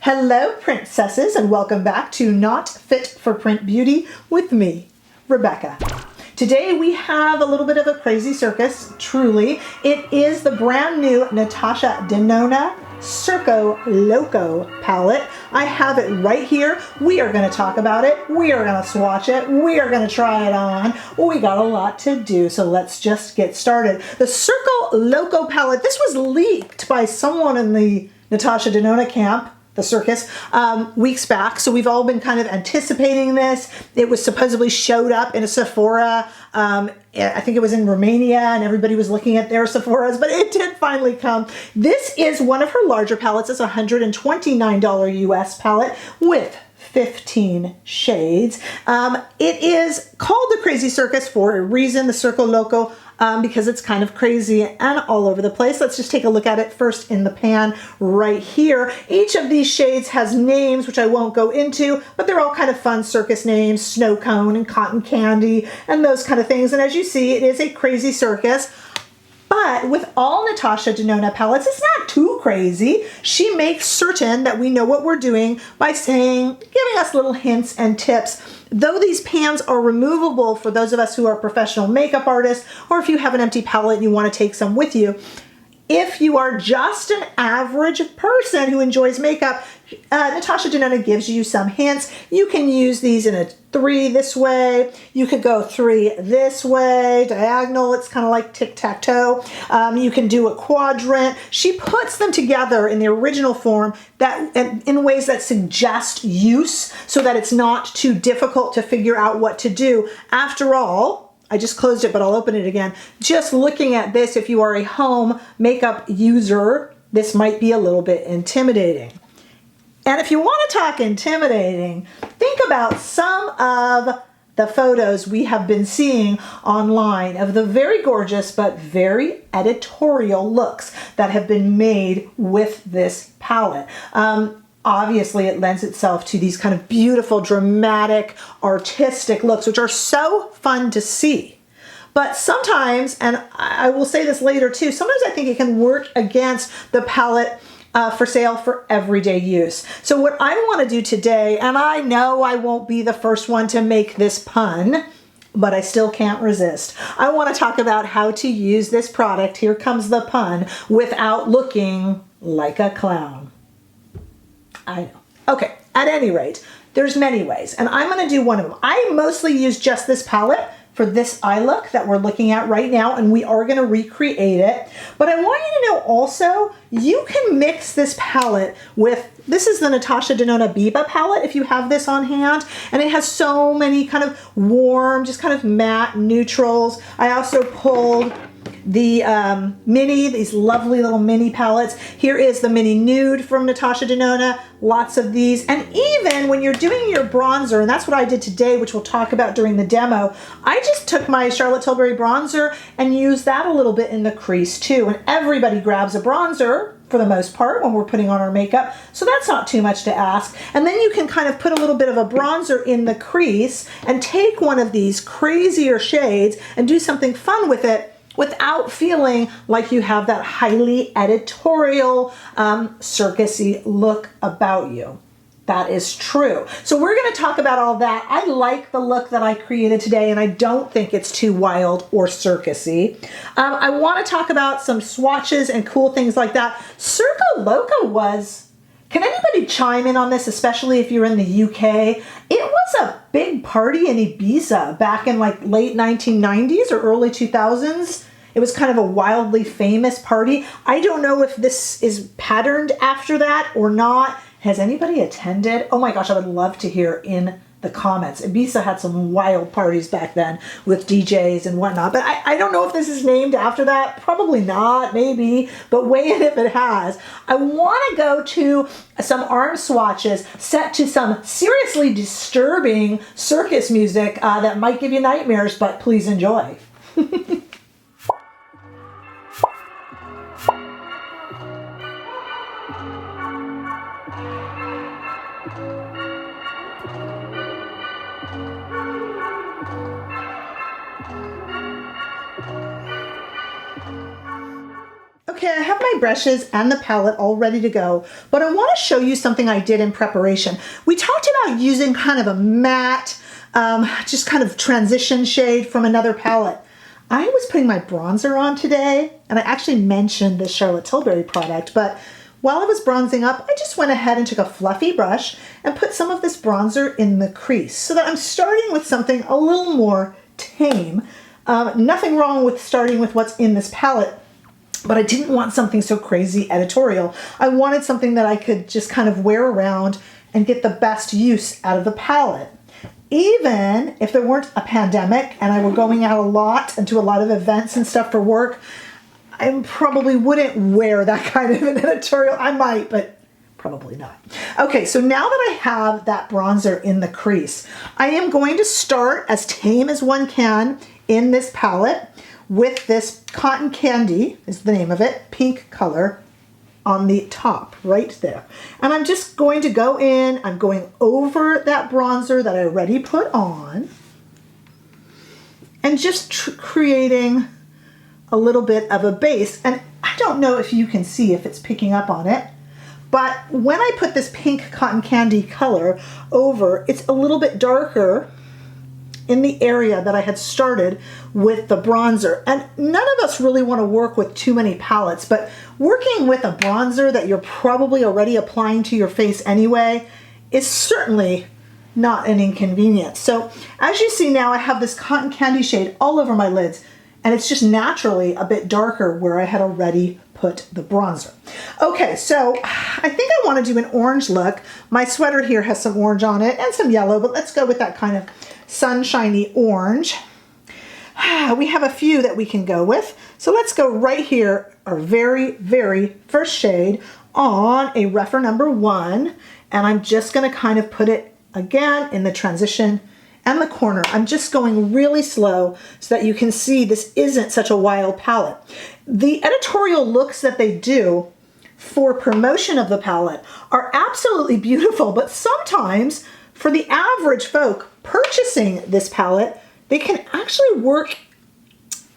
Hello, princesses, and welcome back to Not Fit for Print Beauty with me, Rebecca. Today we have a little bit of a crazy circus, truly. It is the brand new Natasha Denona Circo Loco palette. I have it right here. We are going to talk about it. We are going to swatch it. We are going to try it on. We got a lot to do, so let's just get started. The Circo Loco palette, this was leaked by someone in the Natasha Denona camp, the circus, weeks back. So we've all been kind of anticipating this. It was supposedly showed up in a Sephora. I think it was in Romania, and everybody was looking at their Sephoras, but it did finally come. This is one of her larger palettes. It's a $129 US palette with 15 shades. It is called the Crazy Circus for a reason, the Circo Loco, because it's kind of crazy and all over the place. Let's just take a look at it first in the pan right here. Each of these shades has names, which I won't go into, but they're all kind of fun circus names, snow cone and cotton candy and those kind of things. And as you see, it is a crazy circus. But with all Natasha Denona palettes, it's not too crazy. She makes certain that we know what we're doing by giving us little hints and tips. Though these pans are removable for those of us who are professional makeup artists, or if you have an empty palette and you want to take some with you, if you are just an average person who enjoys makeup, Natasha Denona gives you some hints. You can use these in a 3 this way. You could go 3 this way, diagonal. It's kind of like tic-tac-toe. You can do a quadrant. She puts them together in the original form in ways that suggest use so that it's not too difficult to figure out what to do. After all, I just closed it, but I'll open it again. Just looking at this, if you are a home makeup user, this might be a little bit intimidating. And if you want to talk intimidating, think about some of the photos we have been seeing online of the very gorgeous but very editorial looks that have been made with this palette. Obviously, it lends itself to these kind of beautiful, dramatic, artistic looks, which are so fun to see. But sometimes, and I will say this later too, sometimes I think it can work against the palette for sale for everyday use. So what I want to do today, and I know I won't be the first one to make this pun, but I still can't resist. I want to talk about how to use this product, here comes the pun, without looking like a clown. I know. Okay, at any rate, there's many ways, and I'm going to do one of them. I mostly use just this palette for this eye look that we're looking at right now, and we are going to recreate it. But I want you to know also, you can mix this palette with, this is the Natasha Denona Biba palette, if you have this on hand, and it has so many kind of warm, just kind of matte neutrals. I also pulled the these lovely little mini palettes. Here is the mini Nude from Natasha Denona, lots of these. And even when you're doing your bronzer, and that's what I did today, which we'll talk about during the demo, I just took my Charlotte Tilbury bronzer and used that a little bit in the crease too. And everybody grabs a bronzer for the most part when we're putting on our makeup, so that's not too much to ask. And then you can kind of put a little bit of a bronzer in the crease and take one of these crazier shades and do something fun with it, without feeling like you have that highly editorial, circusy look about you. That is true. So we're going to talk about all that. I like the look that I created today, and I don't think it's too wild or circusy. I want to talk about some swatches and cool things like that. Circo Loco was, can anybody chime in on this, especially if you're in the UK? It was a big party in Ibiza back in like late 1990s or early 2000s. It was kind of a wildly famous party. I don't know if this is patterned after that or not. Has anybody attended? Oh my gosh, I would love to hear in the comments. Ibiza had some wild parties back then with DJs and whatnot, but I don't know if this is named after that. Probably not, maybe, but weigh in if it has. I want to go to some arm swatches set to some seriously disturbing circus music that might give you nightmares, but please enjoy. Okay, I have my brushes and the palette all ready to go, but I want to show you something I did in preparation. We talked about using kind of a matte, just kind of transition shade from another palette. I was putting my bronzer on today, and I actually mentioned the Charlotte Tilbury product, but while I was bronzing up, I just went ahead and took a fluffy brush and put some of this bronzer in the crease so that I'm starting with something a little more tame. Nothing wrong with starting with what's in this palette, but I didn't want something so crazy editorial. I wanted something that I could just kind of wear around and get the best use out of the palette. Even if there weren't a pandemic and I were going out a lot and to a lot of events and stuff for work, I probably wouldn't wear that kind of an editorial. I might, but probably not. Okay, so now that I have that bronzer in the crease, I am going to start as tame as one can in this palette with this Cotton Candy, is the name of it, pink color on the top right there. And I'm just going to go in, I'm going over that bronzer that I already put on and just creating a little bit of a base. And I don't know if you can see if it's picking up on it, but when I put this pink Cotton Candy color over, it's a little bit darker in the area that I had started with the bronzer. And none of us really want to work with too many palettes, but working with a bronzer that you're probably already applying to your face anyway is certainly not an inconvenience. So as you see now, I have this Cotton Candy shade all over my lids, and it's just naturally a bit darker where I had already put the bronzer. Okay, so I think I want to do an orange look. My sweater here has some orange on it and some yellow, but let's go with that kind of sunshiny orange. We have a few that we can go with. So let's go right here, our very, very first shade on a rougher number 1. And I'm just going to kind of put it again in the transition and the corner. I'm just going really slow so that you can see this isn't such a wild palette. The editorial looks that they do for promotion of the palette are absolutely beautiful, but sometimes for the average folk purchasing this palette, they can actually work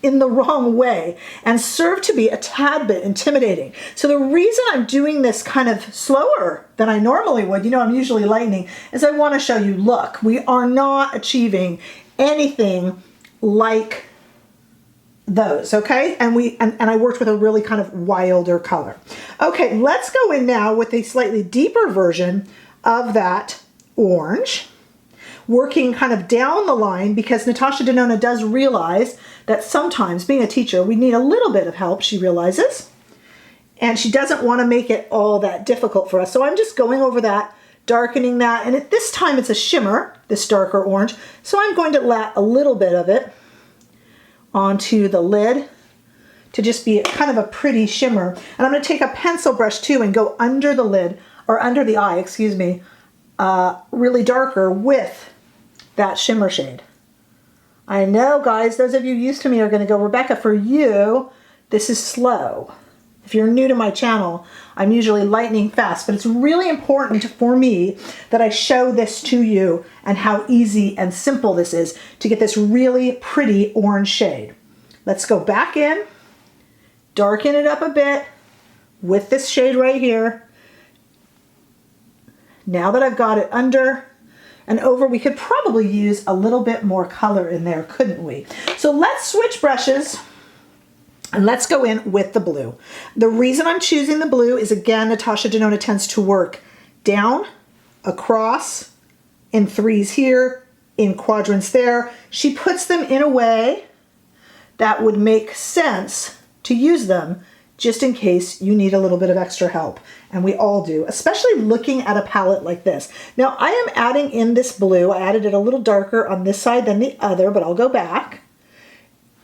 in the wrong way and serve to be a tad bit intimidating. So the reason I'm doing this kind of slower than I normally would, you know, I'm usually lightning, is I want to show you, look, we are not achieving anything like those, okay? And I worked with a really kind of wilder color. Okay, let's go in now with a slightly deeper version of that orange, working kind of down the line, because Natasha Denona does realize that sometimes being a teacher, we need a little bit of help, she realizes. And she doesn't want to make it all that difficult for us. So I'm just going over that, darkening that. And at this time it's a shimmer, this darker orange. So I'm going to let a little bit of it onto the lid to just be kind of a pretty shimmer. And I'm going to take a pencil brush too and go under the lid, or under the eye, excuse me, really darker with that shimmer shade. I know, guys, those of you used to me are going to go, Rebecca, for you, this is slow. If you're new to my channel, I'm usually lightning fast, but it's really important for me that I show this to you and how easy and simple this is to get this really pretty orange shade. Let's go back in, darken it up a bit with this shade right here. Now that I've got it under and over, we could probably use a little bit more color in there, couldn't we? So let's switch brushes and let's go in with the blue. The reason I'm choosing the blue is, again, Natasha Denona tends to work down, across, in threes here, in quadrants there. She puts them in a way that would make sense to use them just in case you need a little bit of extra help. And we all do, especially looking at a palette like this. Now I am adding in this blue. I added it a little darker on this side than the other, but I'll go back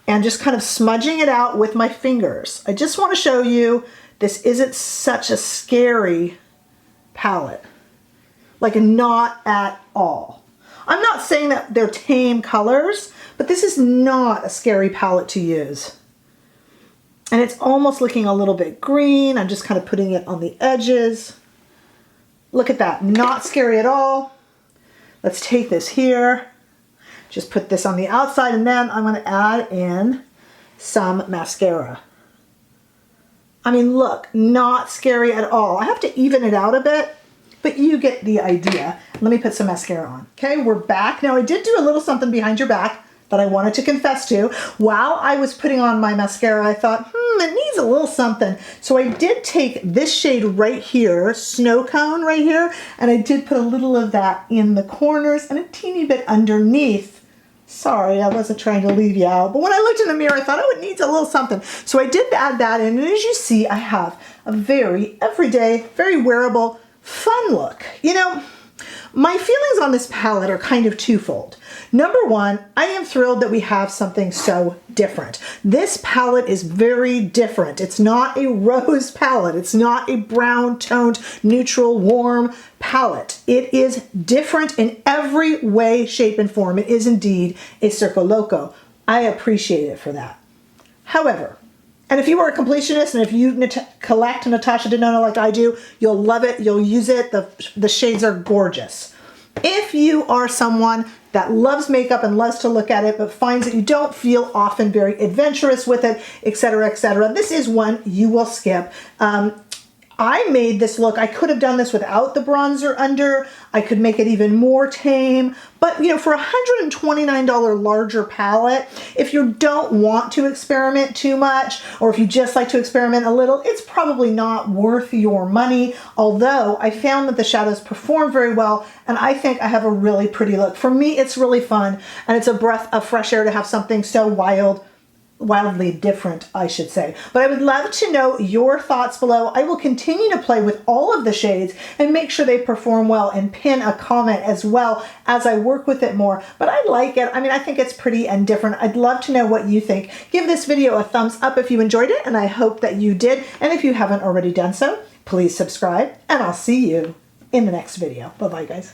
and just kind of smudging it out with my fingers. I just want to show you this isn't such a scary palette. Like, not at all. I'm not saying that they're tame colors, but this is not a scary palette to use. And it's almost looking a little bit green. I'm just kind of putting it on the edges. Look at that, not scary at all. Let's take this here, just put this on the outside, and then I'm going to add in some mascara. I mean, look, not scary at all. I have to even it out a bit, but you get the idea. Let me put some mascara on. Okay, we're back. Now I did do a little something behind your back that I wanted to confess to. While I was putting on my mascara, I thought, it needs a little something. So I did take this shade right here, Snow Cone right here, and I did put a little of that in the corners and a teeny bit underneath. Sorry, I wasn't trying to leave you out, but when I looked in the mirror, I thought, oh, it needs a little something. So I did add that in, and as you see, I have a very everyday, very wearable, fun look. You know, my feelings on this palette are kind of twofold. Number one, I am thrilled that we have something so different. This palette is very different. It's not a rose palette. It's not a brown toned, neutral, warm palette. It is different in every way, shape, and form. It is indeed a Circo Loco. I appreciate it for that. However, and if you are a completionist and if you collect Natasha Denona like I do, you'll love it, you'll use it, the shades are gorgeous. If you are someone that loves makeup and loves to look at it, but finds that you don't feel often very adventurous with it, etc., etc., this is one you will skip. I made this look. I could have done this without the bronzer under. I could make it even more tame. But, you know, for a $129 larger palette, if you don't want to experiment too much, or if you just like to experiment a little, it's probably not worth your money. Although I found that the shadows perform very well, and I think I have a really pretty look. For me, it's really fun, and it's a breath of fresh air to have something so wildly different, I should say. But I would love to know your thoughts below. I will continue to play with all of the shades and make sure they perform well and pin a comment as well as I work with it more. But I like it. I mean, I think it's pretty and different. I'd love to know what you think. Give this video a thumbs up if you enjoyed it, and I hope that you did. And if you haven't already done so, please subscribe, and I'll see you in the next video. Bye-bye, guys.